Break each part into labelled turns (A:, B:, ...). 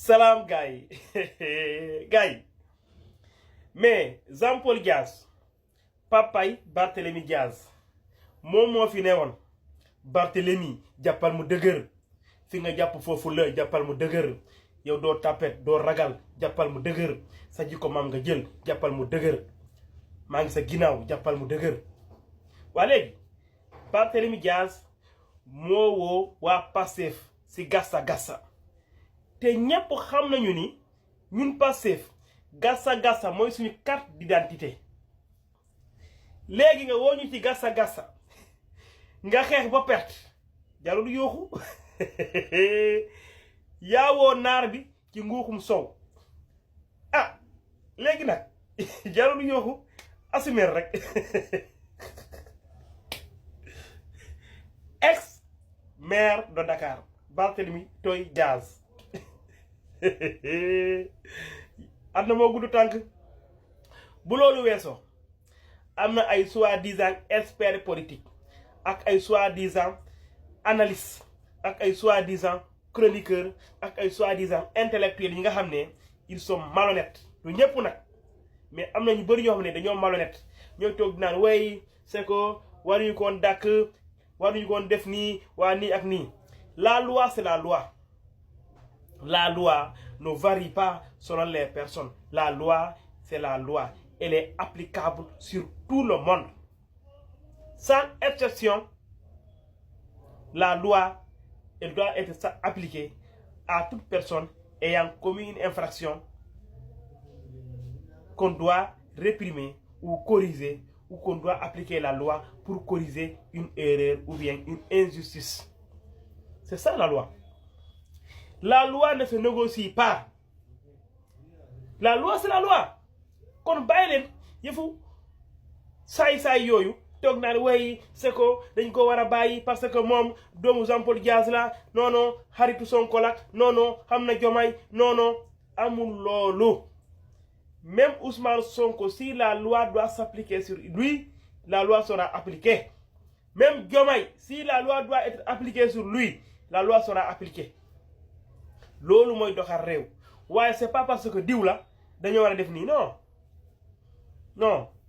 A: Salam gars yi mais Jean-Paul Diaz papay Barthélemy Diaz moom moo fi newoon Barthélemy jàppal mu dëgër fi nga jàpp foofu la jàppal mu dëgër yow doo tapet doo ragal jàppal mu dëgër sa jikko maam nga jël jàppal mu dëgër maa ngi sa ginnaaw jàppal mu dëgër. waa léegi Barthélemy Diaz moo woo waa Pastef si gassa te ñépp xam nañu ni ñun Pastef gassa mooy suñu carte d'identité. léegi nga woo ñu ci gassa nga xeex ba perte jarul yooxu yaa woo naar bi ci nguuxum sow léegi nag jarul yooxu assumer rek. ex maire de Dakar Barthélemy Toye Diaz am na moo gudd tànk. bu loolu weesoo am na ay soi-disant experts politiques ak ay soi-disant analystes ak ay soi-disant chroniqueurs ak ay soi-disant intellectuels yi nga xam ne ils sont malhonnêtes du ñëpp nag mais am na ñu bëri ñoo xam ne dañoo malhonnête ñoo toog di naan way c'est que waruñu koon dàkk waruñu koon def nii waa nii ak nii. La loi c'est la loi. La loi ne varie pas selon les personnes. La loi c'est la loi. Elle est applicable sur tout le monde. Sans exception, la loi, elle doit être appliquée à toute personne ayant commis une infraction qu'on doit réprimer ou corriger, ou qu'on doit appliquer la loi pour corriger une erreur ou bien une injustice. C'est ça la loi. La loi ne se négocie pas. La loi c'est la loi. kon bàyyi leen yëfu saay yooyu toog naa ne way c'est que dañ ko war a bàyyi parce que moom doomu Jean-Paul Diaz la non xaritu Sonko la non xam na Diomaye non amul loolu. Même Ousmane Sonko, si la loi doit s'appliquer sur lui, la loi sera appliquée. Même Diomaye, si la loi doit être appliquée sur lui, la loi sera appliquée. Lolu moy doxal rew. Waye c'est pas parce que diw la dañu wara def ni non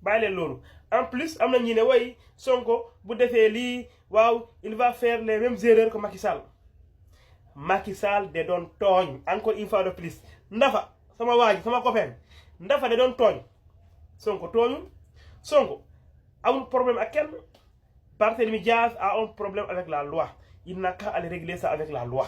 A: bàyyi leen loolu. En plus amna ñi ne way Sonko bu defee lii waaw il va faire les mêmes erreurs que Macky Sall. Macky Sall de doon tooñ encore une fois de plus. Ndafa sama waaji sama copain Ndafa de doon tooñ Sonko tooñul. Sonko amul problème ak kenn. Barthélemy Diaz a un problème avec la loi. Il n'a qu'à aller régler ça avec la loi.